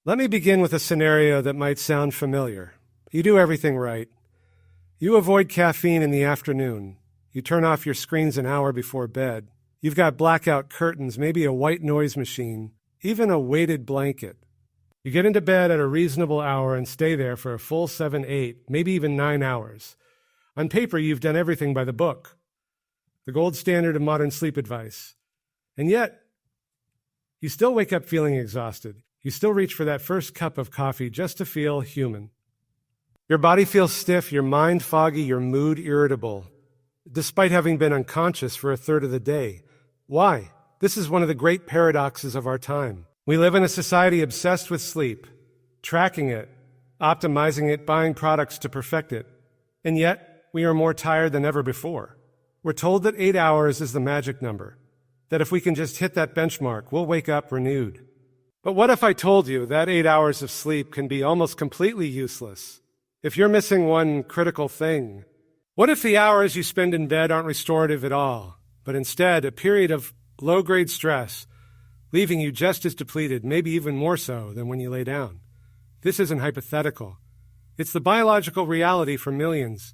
Let me begin with a scenario that might sound familiar. You do everything right. You avoid caffeine in the afternoon. You turn off your screens an hour before bed. You've got blackout curtains, maybe a white noise machine, even a weighted blanket. You get into bed at a reasonable hour and stay there for a full 7, 8, maybe even 9 hours. On paper, you've done everything by the book, the gold standard of modern sleep advice. And yet, you still wake up feeling exhausted. You still reach for that first cup of coffee just to feel human. Your body feels stiff, your mind foggy, your mood irritable, despite having been unconscious for a third of the day. Why? This is one of the great paradoxes of our time. We live in a society obsessed with sleep, tracking it, optimizing it, buying products to perfect it. And yet, we are more tired than ever before. We're told that 8 hours is the magic number, that if we can just hit that benchmark, we'll wake up renewed. But what if I told you that 8 hours of sleep can be almost completely useless if you're missing one critical thing? What if the hours you spend in bed aren't restorative at all, but instead a period of low-grade stress, leaving you just as depleted, maybe even more so than when you lay down? This isn't hypothetical. It's the biological reality for millions.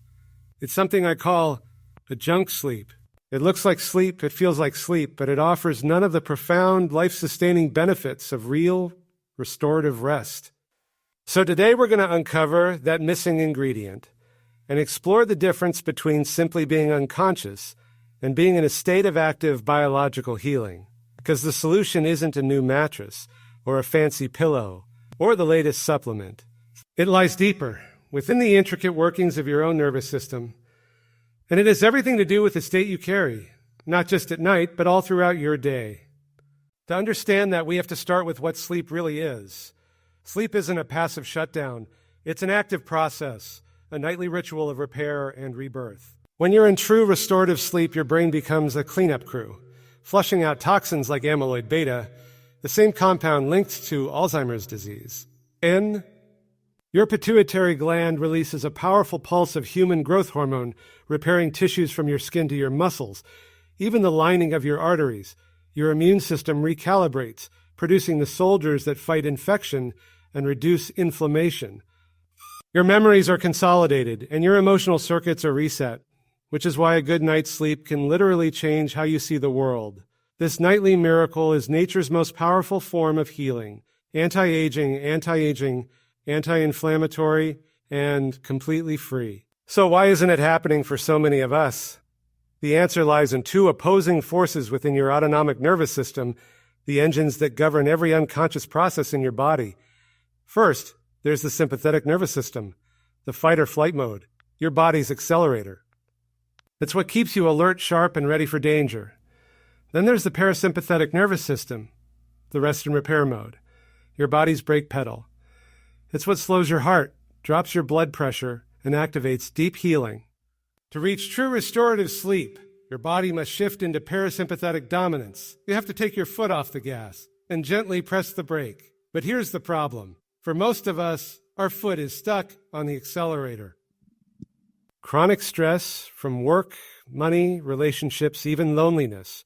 It's something I call a junk sleep. It looks like sleep, it feels like sleep, but it offers none of the profound, life-sustaining benefits of real, restorative rest. So today we're going to uncover that missing ingredient and explore the difference between simply being unconscious and being in a state of active biological healing. Because the solution isn't a new mattress or a fancy pillow or the latest supplement. It lies deeper, within the intricate workings of your own nervous system. And it has everything to do with the state you carry, not just at night, but all throughout your day. To understand that, we have to start with what sleep really is. Sleep isn't a passive shutdown. It's an active process, a nightly ritual of repair and rebirth. When you're in true restorative sleep, your brain becomes a cleanup crew, flushing out toxins like amyloid beta, the same compound linked to Alzheimer's disease. Your pituitary gland releases a powerful pulse of human growth hormone, repairing tissues from your skin to your muscles, even the lining of your arteries. Your immune system recalibrates, producing the soldiers that fight infection and reduce inflammation. Your memories are consolidated, and your emotional circuits are reset, which is why a good night's sleep can literally change how you see the world. This nightly miracle is nature's most powerful form of healing, anti-aging, anti-inflammatory, and completely free. So why isn't it happening for so many of us? The answer lies in two opposing forces within your autonomic nervous system, the engines that govern every unconscious process in your body. First, there's the sympathetic nervous system, the fight or flight mode, your body's accelerator. It's what keeps you alert, sharp, and ready for danger. Then there's the parasympathetic nervous system, the rest and repair mode, your body's brake pedal. It's what slows your heart, drops your blood pressure, and activates deep healing. To reach true restorative sleep, your body must shift into parasympathetic dominance. You have to take your foot off the gas and gently press the brake. But here's the problem. For most of us, our foot is stuck on the accelerator. Chronic stress from work, money, relationships, even loneliness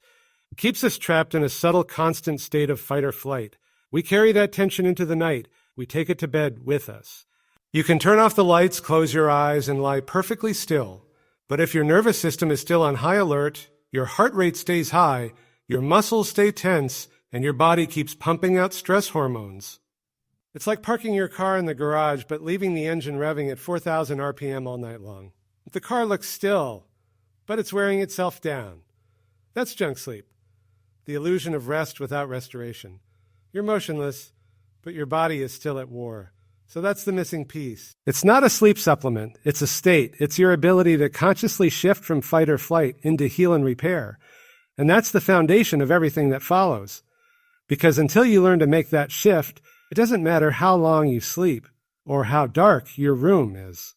keeps us trapped in a subtle, constant state of fight or flight. We carry that tension into the night. We take it to bed with us. You can turn off the lights, close your eyes, and lie perfectly still. But if your nervous system is still on high alert, your heart rate stays high, your muscles stay tense, and your body keeps pumping out stress hormones. It's like parking your car in the garage but leaving the engine revving at 4,000 RPM all night long. The car looks still, but it's wearing itself down. That's junk sleep, the illusion of rest without restoration. You're motionless, but your body is still at war. So that's the missing piece. It's not a sleep supplement. It's a state. It's your ability to consciously shift from fight or flight into heal and repair. And that's the foundation of everything that follows. Because until you learn to make that shift, it doesn't matter how long you sleep or how dark your room is.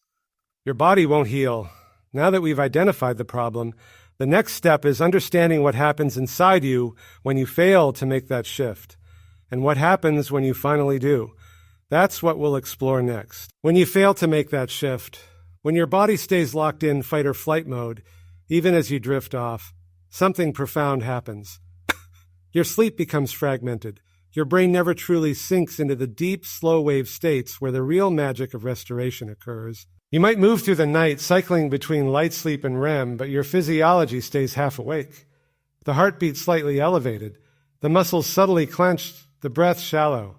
Your body won't heal. Now that we've identified the problem, the next step is understanding what happens inside you when you fail to make that shift, and what happens when you finally do. That's what we'll explore next. When you fail to make that shift, when your body stays locked in fight or flight mode, even as you drift off, something profound happens. Your sleep becomes fragmented. Your brain never truly sinks into the deep, slow-wave states where the real magic of restoration occurs. You might move through the night, cycling between light sleep and REM, but your physiology stays half awake. The heartbeat slightly elevated, the muscles subtly clenched, the breath shallow.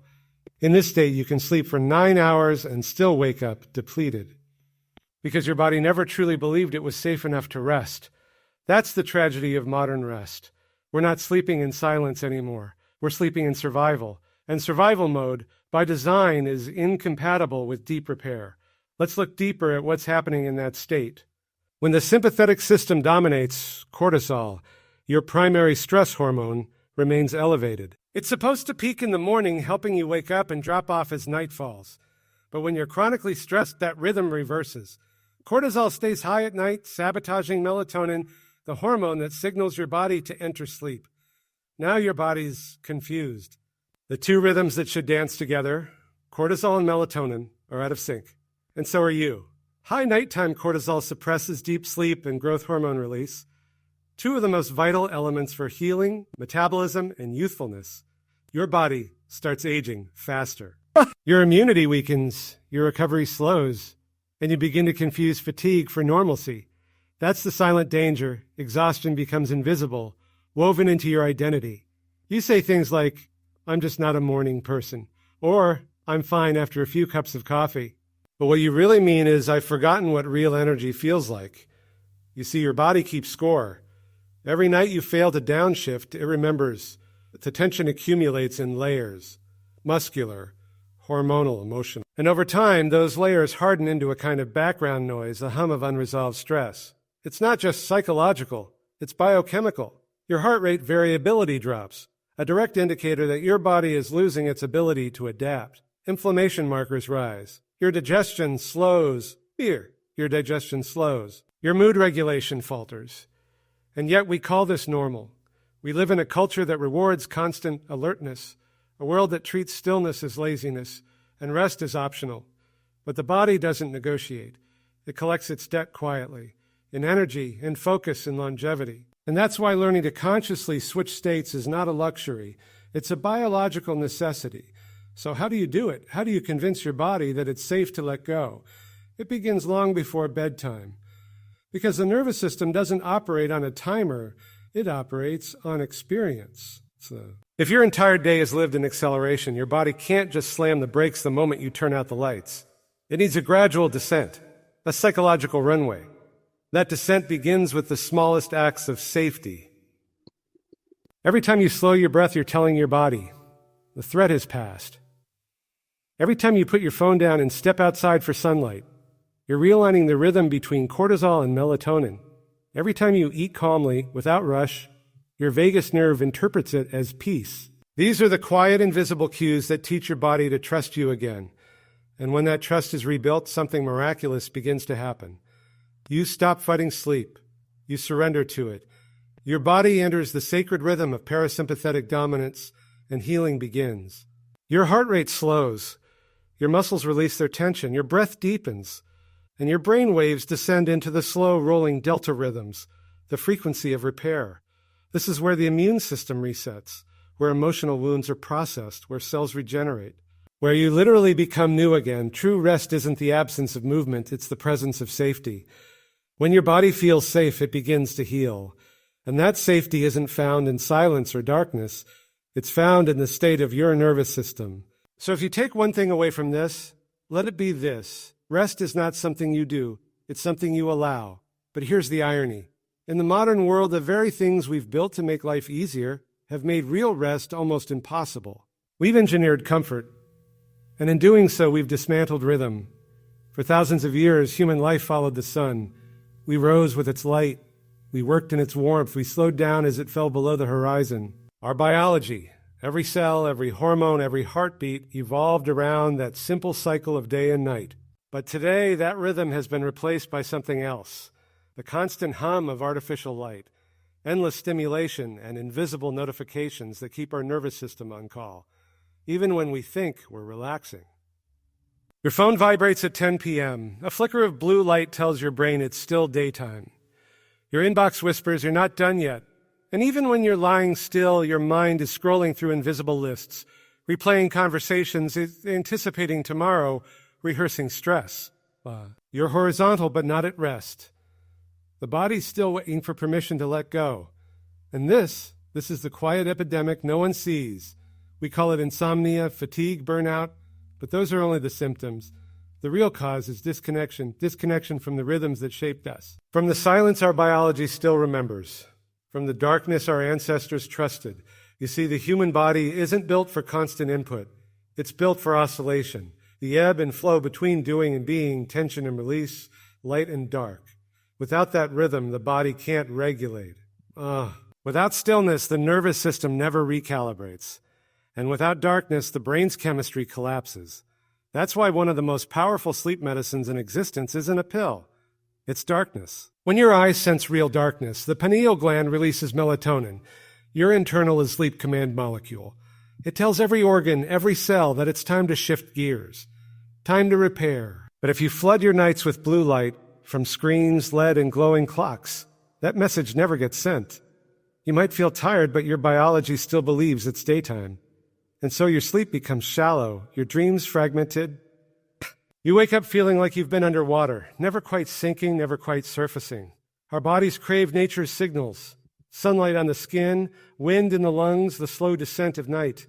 In this state, you can sleep for 9 hours and still wake up depleted, because your body never truly believed it was safe enough to rest. That's the tragedy of modern rest. We're not sleeping in silence anymore. We're sleeping in survival. And survival mode, by design, is incompatible with deep repair. Let's look deeper at what's happening in that state. When the sympathetic system dominates, cortisol, your primary stress hormone, remains elevated. It's supposed to peak in the morning, helping you wake up and drop off as night falls. But when you're chronically stressed, that rhythm reverses. Cortisol stays high at night, sabotaging melatonin, the hormone that signals your body to enter sleep. Now your body's confused. The two rhythms that should dance together, cortisol and melatonin, are out of sync. And so are you. High nighttime cortisol suppresses deep sleep and growth hormone release, two of the most vital elements for healing, metabolism, and youthfulness. Your body starts aging faster. Your immunity weakens, your recovery slows, and you begin to confuse fatigue for normalcy. That's the silent danger. Exhaustion becomes invisible, woven into your identity. You say things like, "I'm just not a morning person," or "I'm fine after a few cups of coffee." But what you really mean is, "I've forgotten what real energy feels like." You see, your body keeps score. Every night you fail to downshift, it remembers. The tension accumulates in layers, muscular, hormonal, emotional. And over time, those layers harden into a kind of background noise, a hum of unresolved stress. It's not just psychological, it's biochemical. Your heart rate variability drops, a direct indicator that your body is losing its ability to adapt. Inflammation markers rise. Your digestion slows. Your digestion slows. Your mood regulation falters. And yet we call this normal. We live in a culture that rewards constant alertness, a world that treats stillness as laziness and rest as optional. But the body doesn't negotiate. It collects its debt quietly, in energy, in focus, in longevity. And that's why learning to consciously switch states is not a luxury. It's a biological necessity. So how do you do it? How do you convince your body that it's safe to let go? It begins long before bedtime. Because the nervous system doesn't operate on a timer, it operates on experience. If your entire day is lived in acceleration, your body can't just slam the brakes the moment you turn out the lights. It needs a gradual descent, a psychological runway. That descent begins with the smallest acts of safety. Every time you slow your breath, you're telling your body, the threat has passed. Every time you put your phone down and step outside for sunlight, you're realigning the rhythm between cortisol and melatonin. Every time you eat calmly, without rush, your vagus nerve interprets it as peace. These are the quiet, invisible cues that teach your body to trust you again. And when that trust is rebuilt, something miraculous begins to happen. You stop fighting sleep. You surrender to it. Your body enters the sacred rhythm of parasympathetic dominance, and healing begins. Your heart rate slows. Your muscles release their tension. Your breath deepens. And your brain waves descend into the slow rolling delta rhythms, the frequency of repair. This is where the immune system resets, where emotional wounds are processed, where cells regenerate, where you literally become new again. True rest isn't the absence of movement, it's the presence of safety. When your body feels safe, it begins to heal. And that safety isn't found in silence or darkness. It's found in the state of your nervous system. So if you take one thing away from this, let it be this. Rest is not something you do. It's something you allow. But here's the irony. In the modern world, the very things we've built to make life easier have made real rest almost impossible. We've engineered comfort. And in doing so, we've dismantled rhythm. For thousands of years, human life followed the sun. We rose with its light. We worked in its warmth. We slowed down as it fell below the horizon. Our biology, every cell, every hormone, every heartbeat, evolved around that simple cycle of day and night. But today, that rhythm has been replaced by something else. The constant hum of artificial light, endless stimulation, and invisible notifications that keep our nervous system on call, even when we think we're relaxing. Your phone vibrates at 10 p.m. A flicker of blue light tells your brain it's still daytime. Your inbox whispers you're not done yet. And even when you're lying still, your mind is scrolling through invisible lists, replaying conversations, anticipating tomorrow, rehearsing stress. You're horizontal but not at rest. The body's still waiting for permission to let go. And this is the quiet epidemic no one sees. We call it insomnia, fatigue, burnout, but those are only the symptoms. The real cause is disconnection from the rhythms that shaped us. From the silence our biology still remembers. From the darkness our ancestors trusted. You see, the human body isn't built for constant input. It's built for oscillation, the ebb and flow between doing and being, tension and release, light and dark. Without that rhythm, the body can't regulate. Without stillness, the nervous system never recalibrates. And without darkness, the brain's chemistry collapses. That's why one of the most powerful sleep medicines in existence isn't a pill. It's darkness. When your eyes sense real darkness, the pineal gland releases melatonin, your internal sleep command molecule. It tells every organ, every cell that it's time to shift gears, time to repair. But if you flood your nights with blue light from screens, LED, and glowing clocks, that message never gets sent. You might feel tired, but your biology still believes it's daytime. And so your sleep becomes shallow, your dreams fragmented. You wake up feeling like you've been underwater, never quite sinking, never quite surfacing. Our bodies crave nature's signals. Sunlight on the skin, wind in the lungs, the slow descent of night.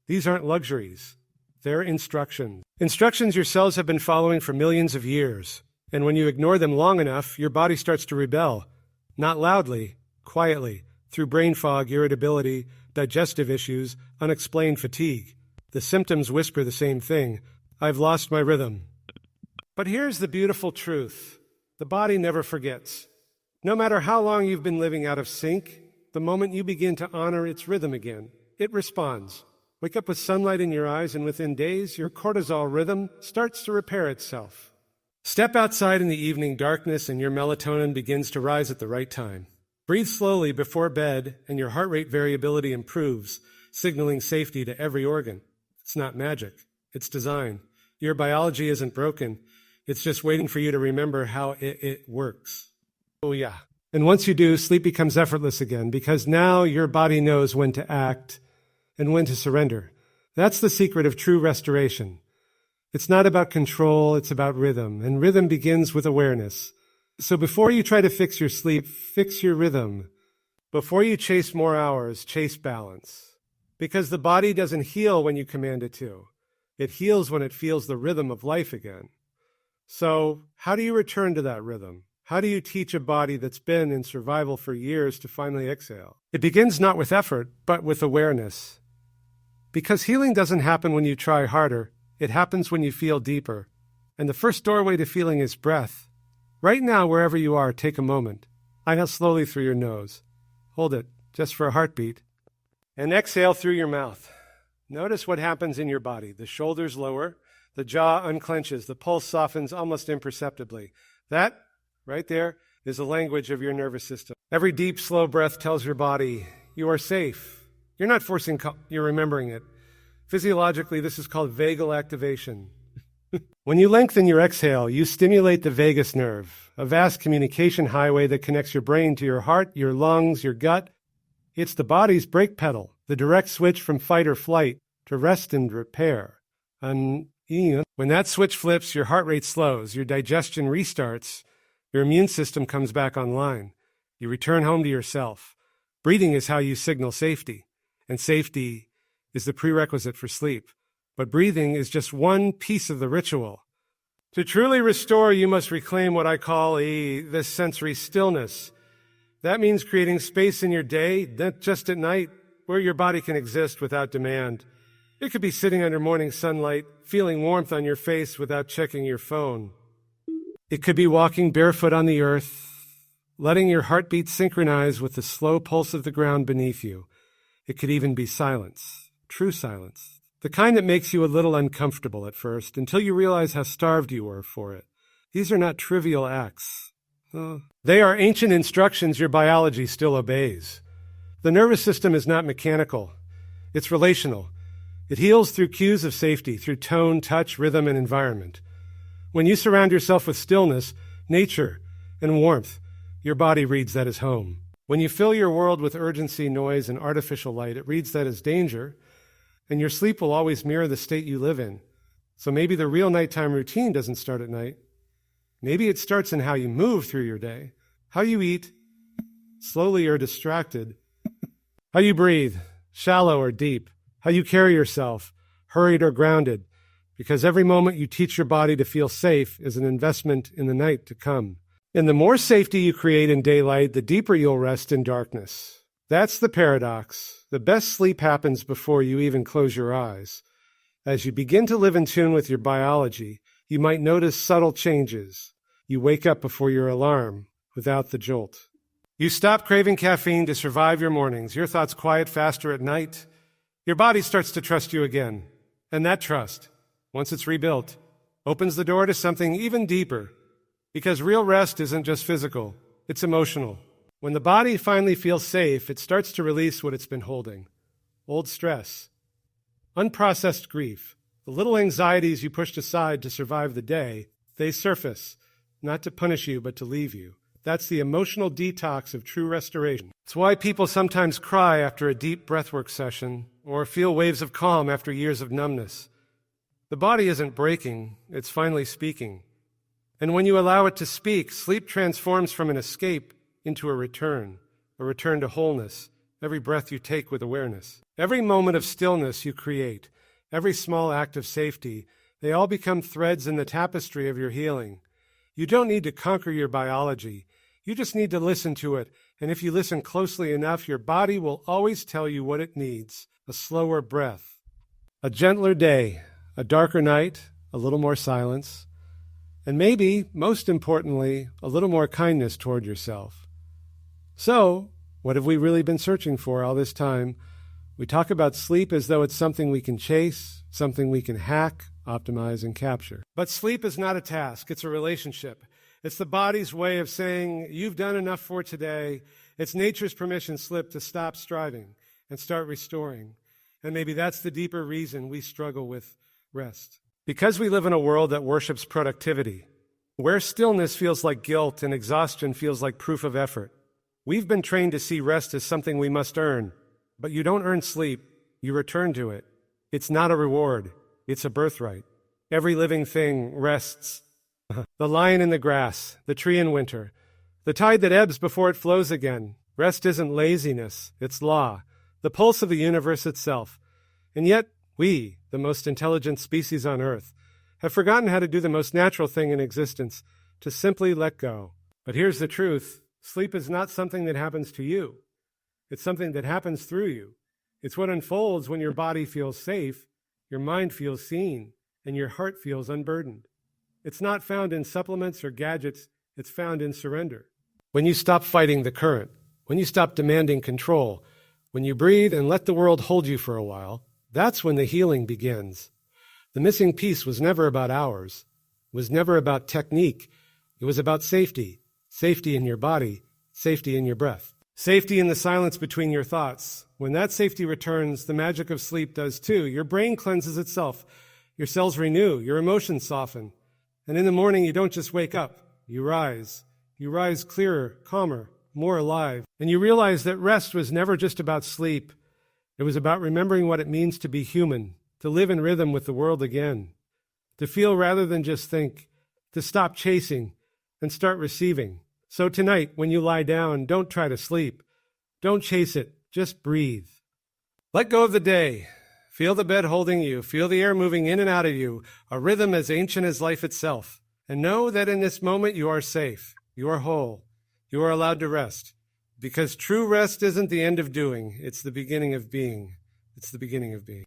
These aren't luxuries. They're instructions. Instructions your cells have been following for millions of years. And when you ignore them long enough, your body starts to rebel. Not loudly, quietly, through brain fog, irritability, digestive issues, unexplained fatigue. The symptoms whisper the same thing. I've lost my rhythm. But here's the beautiful truth. The body never forgets. No matter how long you've been living out of sync, the moment you begin to honor its rhythm again, it responds. Wake up with sunlight in your eyes, and within days, your cortisol rhythm starts to repair itself. Step outside in the evening darkness, and your melatonin begins to rise at the right time. Breathe slowly before bed, and your heart rate variability improves, signaling safety to every organ. It's not magic. It's design. Your biology isn't broken. It's just waiting for you to remember how it works. Oh, yeah. And once you do, sleep becomes effortless again, because now your body knows when to act and when to surrender. That's the secret of true restoration. It's not about control, it's about rhythm, and rhythm begins with awareness. So before you try to fix your sleep, fix your rhythm. Before you chase more hours, chase balance. Because the body doesn't heal when you command it to. It heals when it feels the rhythm of life again. So how do you return to that rhythm? How do you teach a body that's been in survival for years to finally exhale? It begins not with effort, but with awareness. Because healing doesn't happen when you try harder. It happens when you feel deeper. And the first doorway to feeling is breath. Right now, wherever you are, take a moment. Inhale slowly through your nose. Hold it, just for a heartbeat. And exhale through your mouth. Notice what happens in your body. The shoulders lower, the jaw unclenches, the pulse softens almost imperceptibly. That, right there, is the language of your nervous system. Every deep, slow breath tells your body, you are safe. You're not forcing, you're remembering it. Physiologically, this is called vagal activation. When you lengthen your exhale, you stimulate the vagus nerve, a vast communication highway that connects your brain to your heart, your lungs, your gut. It's the body's brake pedal, the direct switch from fight or flight to rest and repair. And when that switch flips, your heart rate slows, your digestion restarts, your immune system comes back online. You return home to yourself. Breathing is how you signal safety, and safety is the prerequisite for sleep. But breathing is just one piece of the ritual. To truly restore, you must reclaim what I call this sensory stillness. That means creating space in your day, not just at night, where your body can exist without demand. It could be sitting under morning sunlight, feeling warmth on your face without checking your phone. It could be walking barefoot on the earth, letting your heartbeat synchronize with the slow pulse of the ground beneath you. It could even be silence, true silence. The kind that makes you a little uncomfortable at first, until you realize how starved you were for it. These are not trivial acts. They are ancient instructions your biology still obeys. The nervous system is not mechanical. It's relational. It heals through cues of safety, through tone, touch, rhythm, and environment. When you surround yourself with stillness, nature, and warmth, your body reads that as home. When you fill your world with urgency, noise, and artificial light, it reads that as danger. And your sleep will always mirror the state you live in. So maybe the real nighttime routine doesn't start at night. Maybe it starts in how you move through your day, how you eat, slowly or distracted, how you breathe, shallow or deep, how you carry yourself, hurried or grounded, because every moment you teach your body to feel safe is an investment in the night to come. And the more safety you create in daylight, the deeper you'll rest in darkness. That's the paradox. The best sleep happens before you even close your eyes. As you begin to live in tune with your biology, you might notice subtle changes. You wake up before your alarm, without the jolt. You stop craving caffeine to survive your mornings. Your thoughts quiet faster at night. Your body starts to trust you again. And that trust, once it's rebuilt, opens the door to something even deeper. Because real rest isn't just physical, it's emotional. When the body finally feels safe, it starts to release what it's been holding. Old stress, unprocessed grief, the little anxieties you pushed aside to survive the day, they surface, not to punish you, but to leave you. That's the emotional detox of true restoration. It's why people sometimes cry after a deep breathwork session or feel waves of calm after years of numbness. The body isn't breaking, it's finally speaking. And when you allow it to speak, sleep transforms from an escape into a return to wholeness, every breath you take with awareness. Every moment of stillness you create, every small act of safety, they all become threads in the tapestry of your healing. You don't need to conquer your biology. You just need to listen to it, and if you listen closely enough, your body will always tell you what it needs: a slower breath, a gentler day, a darker night, a little more silence, and maybe, most importantly, a little more kindness toward yourself. So, what have we really been searching for all this time? We talk about sleep as though it's something we can chase, something we can hack, optimize, and capture. But sleep is not a task, it's a relationship. It's the body's way of saying, you've done enough for today. It's nature's permission slip to stop striving and start restoring. And maybe that's the deeper reason we struggle with rest. Because we live in a world that worships productivity, where stillness feels like guilt and exhaustion feels like proof of effort. We've been trained to see rest as something we must earn. But you don't earn sleep, you return to it. It's not a reward, it's a birthright. Every living thing rests. The lion in the grass, the tree in winter, the tide that ebbs before it flows again. Rest isn't laziness, it's law, the pulse of the universe itself. And yet, we, the most intelligent species on Earth, have forgotten how to do the most natural thing in existence, to simply let go. But here's the truth. Sleep is not something that happens to you. It's something that happens through you. It's what unfolds when your body feels safe, your mind feels seen, and your heart feels unburdened. It's not found in supplements or gadgets. It's found in surrender. When you stop fighting the current, when you stop demanding control, when you breathe and let the world hold you for a while, that's when the healing begins. The missing piece was never about hours. It was never about technique. It was about safety. Safety in your body, safety in your breath. Safety in the silence between your thoughts. When that safety returns, the magic of sleep does too. Your brain cleanses itself. Your cells renew. Your emotions soften. And in the morning, you don't just wake up. You rise. You rise clearer, calmer, more alive. And you realize that rest was never just about sleep. It was about remembering what it means to be human, to live in rhythm with the world again, to feel rather than just think, to stop chasing and start receiving. So tonight, when you lie down, don't try to sleep. Don't chase it. Just breathe. Let go of the day. Feel the bed holding you. Feel the air moving in and out of you, a rhythm as ancient as life itself. And know that in this moment you are safe. You are whole. You are allowed to rest. Because true rest isn't the end of doing. It's the beginning of being. It's the beginning of being.